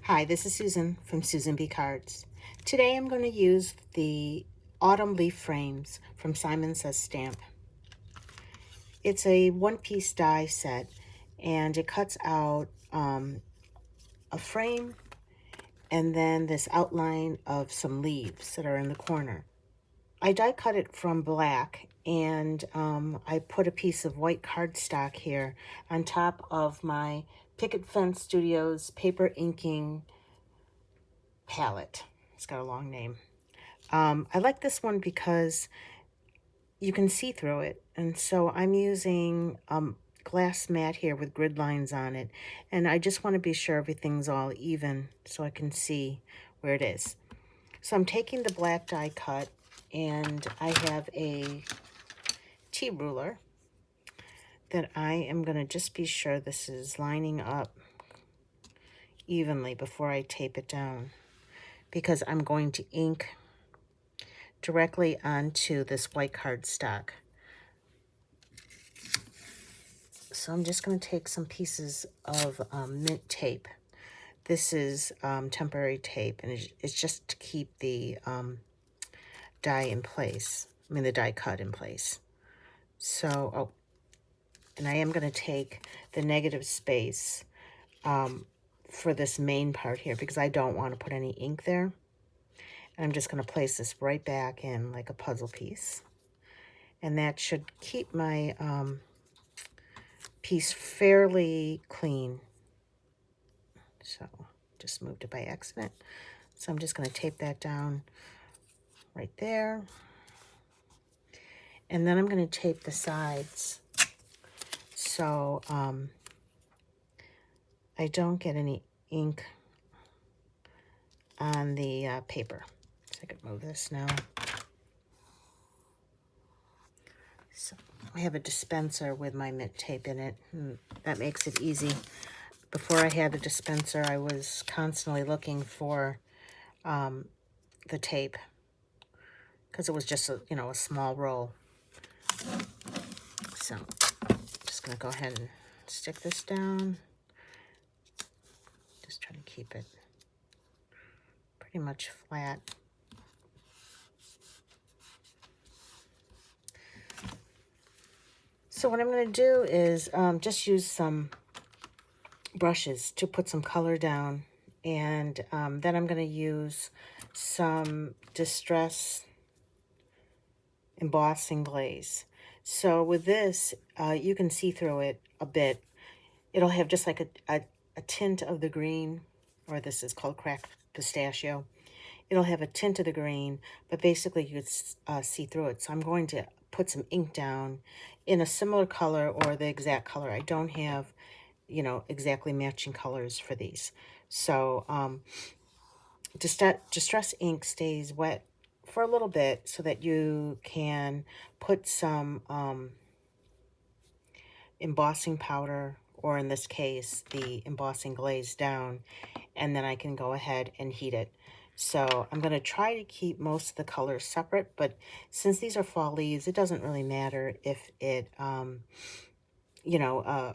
Hi, this is Susan from Susan B. Cards. Today I'm going to use the Autumn Leaf Frames from Simon Says Stamp. It's a one-piece die set, and it cuts out a frame and then this outline of some leaves that are in the corner. I die cut it from black, and I put a piece of white cardstock here on top of my Picket Studios paper inking palette. It's got a long name. I like this one because you can see through it, and so I'm using glass mat here with grid lines on it, and I just want to be sure everything's all even so I can see where it is. So I'm taking the black die cut, and I have a T ruler that I am going to just be sure this is lining up evenly before I tape it down, because I'm going to ink directly onto this white cardstock. So I'm just going to take some pieces of mint tape. This is temporary tape, and it's just to keep the die in place. The die cut in place. So, and I am going to take the negative space for this main part here, because I don't want to put any ink there. And I'm just going to place this right back in like a puzzle piece. And that should keep my piece fairly clean. So just moved it by accident. So I'm just going to tape that down right there. And then I'm going to tape the sides so I don't get any ink on the paper. So I could move this now. So I have a dispenser with my mint tape in it, and that makes it easy. Before I had the dispenser, I was constantly looking for the tape, because it was just a small roll. So I'm just going to go ahead and stick this down. Just trying to keep it pretty much flat. So what I'm going to do is just use some brushes to put some color down, and then I'm going to use some Distress Embossing glaze. So with this, you can see through it a bit. It'll have just like a tint of the green, or this is called Cracked Pistachio. It'll have a tint of the green, but basically you could see through it. So I'm going to put some ink down in a similar color or the exact color. I don't have, exactly matching colors for these. So Distress ink stays wet for a little bit so that you can put some embossing powder, or in this case, the embossing glaze down, and then I can go ahead and heat it. So I'm going to try to keep most of the colors separate, but since these are fall leaves, it doesn't really matter if it,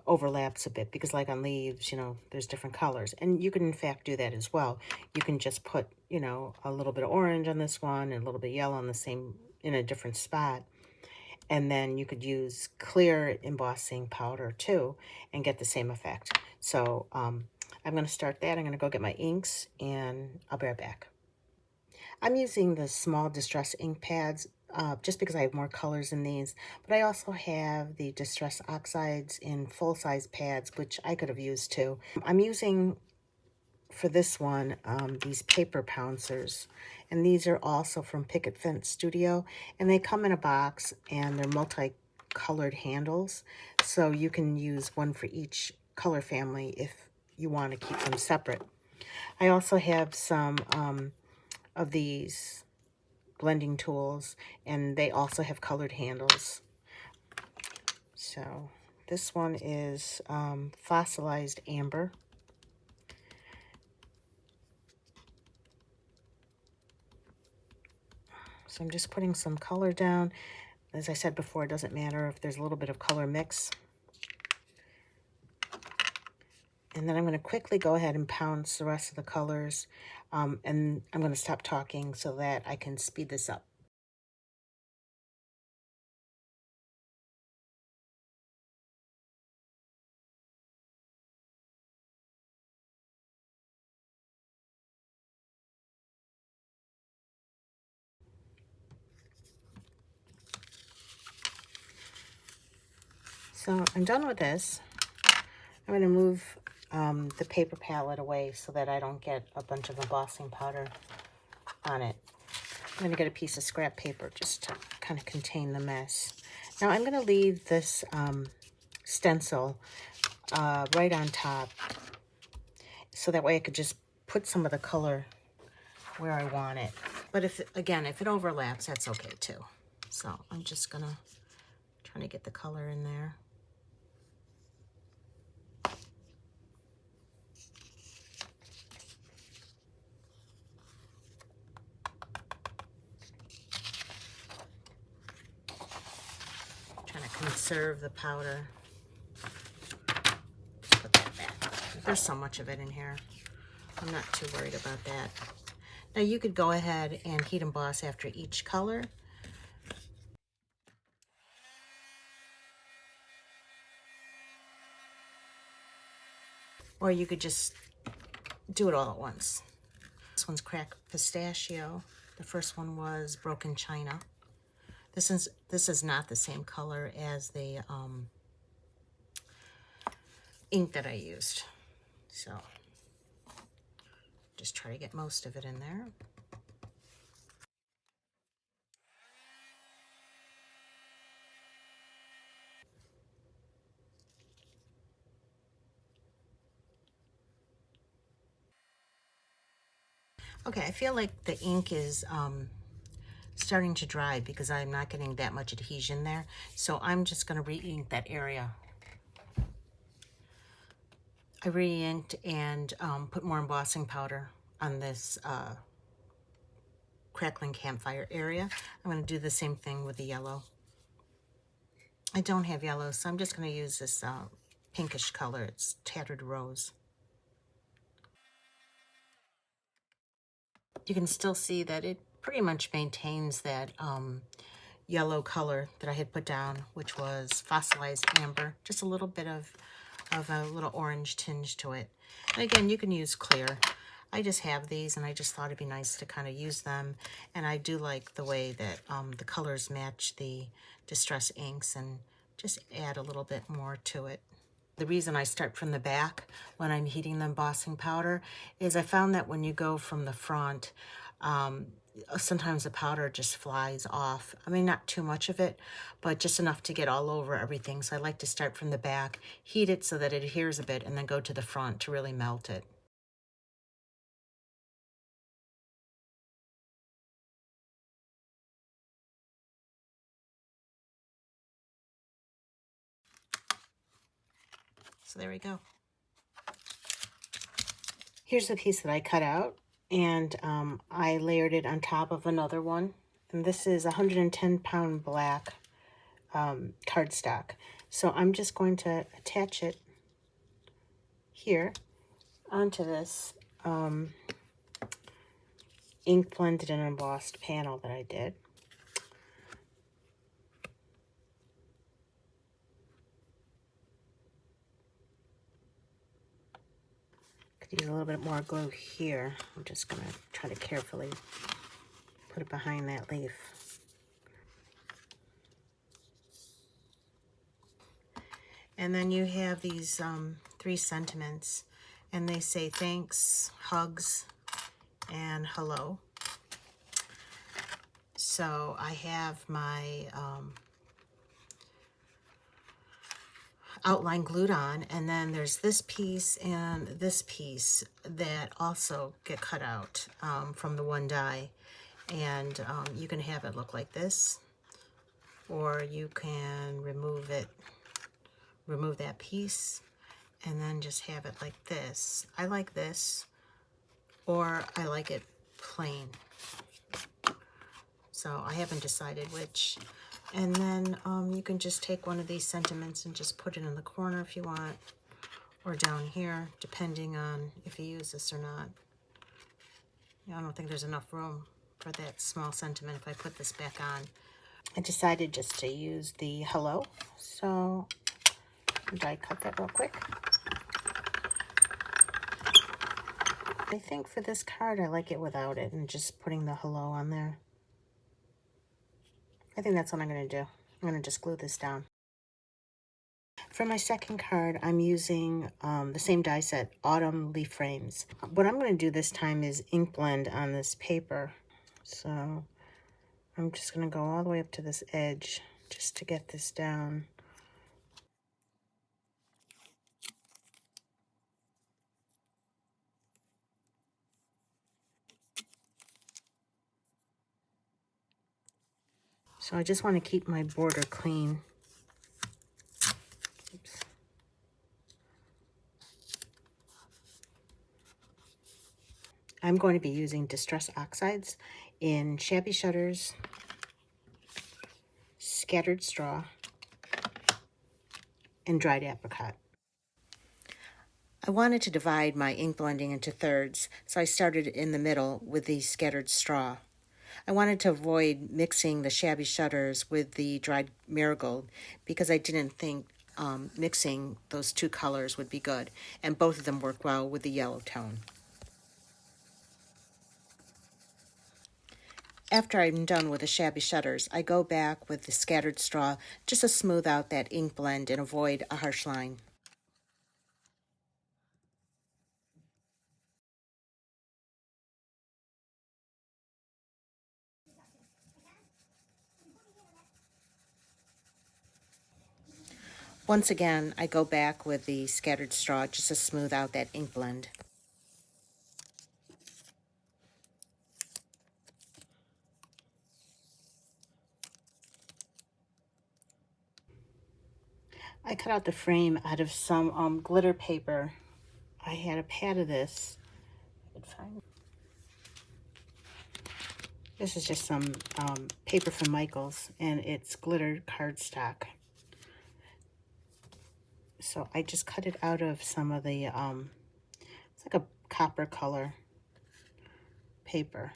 overlaps a bit, because like on leaves, there's different colors. And you can, in fact, do that as well. You can just put, a little bit of orange on this one and a little bit of yellow on the same, in a different spot. And then you could use clear embossing powder too and get the same effect. So I'm going to start that. I'm going to go get my inks, and I'll be right back. I'm using the small Distress ink pads just because I have more colors in these, but I also have the Distress Oxides in full-size pads, which I could have used too. I'm using, for this one, these paper Pouncers, and these are also from Picket Studio, and they come in a box, and they're multi-colored handles, so you can use one for each color family if you want to keep them separate. I also have some of these blending tools, and they also have colored handles. So this one is Fossilized Amber. So I'm just putting some color down. As I said before, it doesn't matter if there's a little bit of color mix. And then I'm going to quickly go ahead and pounce the rest of the colors. And I'm going to stop talking so that I can speed this up. So I'm done with this. I'm going to move the paper palette away so that I don't get a bunch of embossing powder on it. I'm going to get a piece of scrap paper just to kind of contain the mess. Now I'm going to leave this stencil right on top so that way I could just put some of the color where I want it. But if it overlaps, that's okay too. So I'm just going to try to get the color in there. Trying to conserve the powder. Put that back. There's so much of it in here. I'm not too worried about that. Now you could go ahead and heat emboss after each color. Or you could just do it all at once. This one's Cracked Pistachio. The first one was Broken China. This is not the same color as the ink that I used. So just try to get most of it in there. Okay, I feel like the ink is starting to dry because I'm not getting that much adhesion there. So I'm just going to re-ink that area. I re-inked and put more embossing powder on this Crackling Campfire area. I'm going to do the same thing with the yellow. I don't have yellow, so I'm just going to use this pinkish color. It's Tattered Rose. You can still see that it pretty much maintains that yellow color that I had put down, which was Fossilized Amber. Just a little bit of a little orange tinge to it. And again, you can use clear. I just have these, and I just thought it'd be nice to kind of use them. And I do like the way that the colors match the Distress inks and just add a little bit more to it. The reason I start from the back when I'm heating the embossing powder is I found that when you go from the front, sometimes the powder just flies off. I mean, not too much of it, but just enough to get all over everything. So I like to start from the back, heat it so that it adheres a bit, and then go to the front to really melt it. So there we go. Here's the piece that I cut out, and I layered it on top of another one. And this is 110-pound black cardstock. So I'm just going to attach it here onto this ink blended and embossed panel that I did. Could use a little bit more glue here. I'm just going to try to carefully put it behind that leaf. And then you have these 3 sentiments, and they say thanks, hugs, and hello. So I have my outline glued on, and then there's this piece and this piece that also get cut out from the one die. And you can have it look like this, or you can remove that piece and then just have it like this. I like this, or I like it plain. So I haven't decided which. And then you can just take one of these sentiments and just put it in the corner if you want, or down here, depending on if you use this or not. I don't think there's enough room for that small sentiment if I put this back on. I decided just to use the hello, so I'll die cut that real quick. I think for this card I like it without it and just putting the hello on there. I think that's what I'm going to do. I'm going to just glue this down. For my second card, I'm using the same die set, Autumn Leaf Frames. What I'm going to do this time is ink blend on this paper. So I'm just going to go all the way up to this edge just to get this down. So I just want to keep my border clean. Oops. I'm going to be using Distress Oxides in Shabby Shutters, Scattered Straw, and Dried Apricot. I wanted to divide my ink blending into thirds, so I started in the middle with the Scattered Straw. I wanted to avoid mixing the Shabby Shutters with the Dried Marigold because I didn't think mixing those two colors would be good, and both of them work well with the yellow tone. After I'm done with the Shabby Shutters, I go back with the Scattered Straw just to smooth out that ink blend and avoid a harsh line. Once again, I go back with the Scattered Straw just to smooth out that ink blend. I cut out the frame out of some glitter paper. I had a pad of this. This is just some paper from Michaels, and it's glitter cardstock. So I just cut it out of some of the, it's like a copper color paper.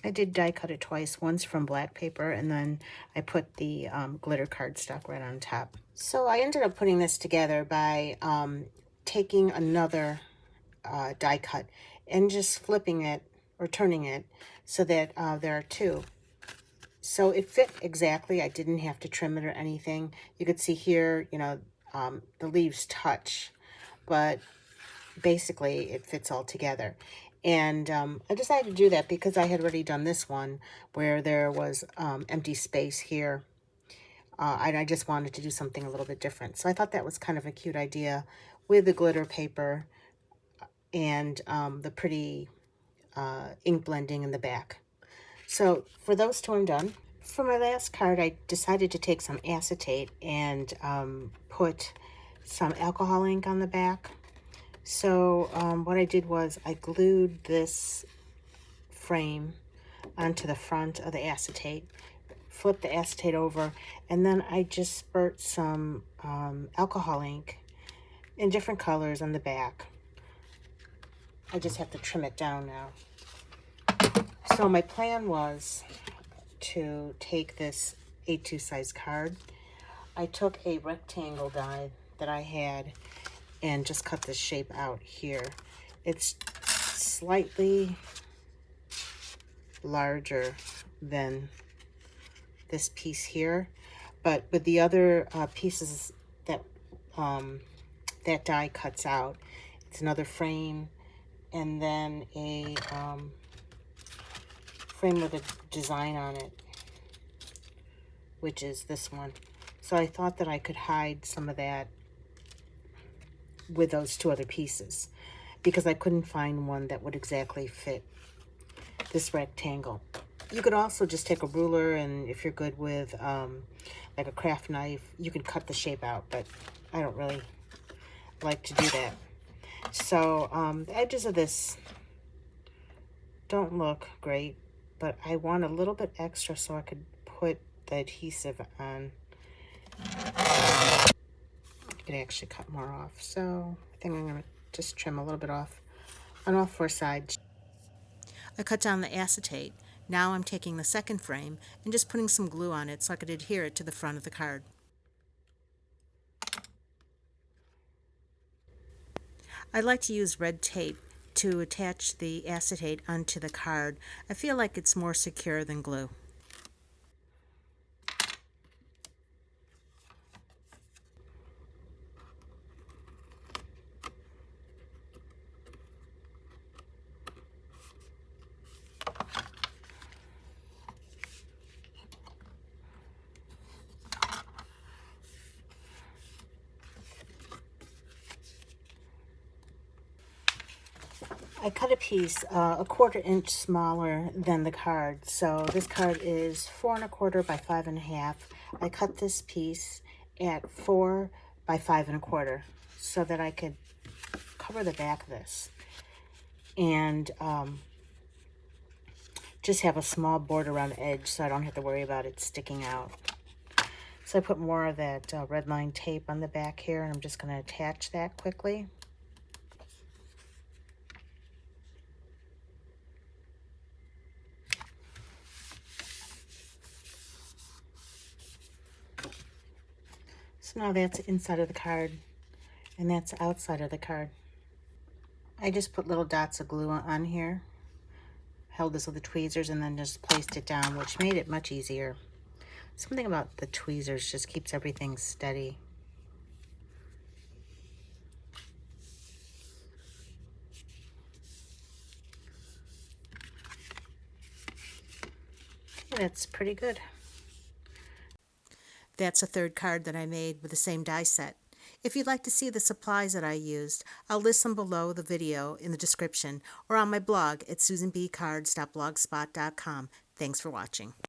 I did die cut it twice, once from black paper, and then I put the glitter cardstock right on top. So I ended up putting this together by taking another die cut and just flipping it or turning it so that there are two. So it fit exactly. I didn't have to trim it or anything. You could see here, you know, the leaves touch, but basically it fits all together. And I decided to do that because I had already done this one where there was empty space here. And I just wanted to do something a little bit different. So I thought that was kind of a cute idea with the glitter paper and the pretty ink blending in the back. So for those two, I'm done. For my last card, I decided to take some acetate and put some alcohol ink on the back. So what I did was I glued this frame onto the front of the acetate, flipped the acetate over, and then I just spurt some alcohol ink in different colors on the back. I just have to trim it down now. So my plan was to take this A2 size card. I took a rectangle die that I had and just cut this shape out here. It's slightly larger than this piece here, but with the other pieces that that die cuts out, it's another frame and then a frame with a design on it, which is this one. So I thought that I could hide some of that with those two other pieces because I couldn't find one that would exactly fit this rectangle. You could also just take a ruler, and if you're good with like a craft knife, you can cut the shape out, but I don't really like to do that. So the edges of this don't look great. but I want a little bit extra so I could put the adhesive on. I could actually cut more off, so I think I'm going to just trim a little bit off on all four sides. I cut down the acetate. Now I'm taking the second frame and just putting some glue on it so I could adhere it to the front of the card. I like to use red tape to attach the acetate onto the card. I feel like it's more secure than glue. I cut a piece a 1/4 inch smaller than the card. So this card is 4 1/4 by 5 1/2. I cut this piece at 4 by 5 1/4 so that I could cover the back of this and just have a small border around the edge so I don't have to worry about it sticking out. So I put more of that red line tape on the back here, and I'm just going to attach that quickly. So now that's inside of the card, and that's outside of the card. I just put little dots of glue on here, held this with the tweezers, and then just placed it down, which made it much easier. Something about the tweezers just keeps everything steady. Okay, that's pretty good. That's a third card that I made with the same die set. If you'd like to see the supplies that I used, I'll list them below the video in the description or on my blog at susanbcards.blogspot.com. Thanks for watching.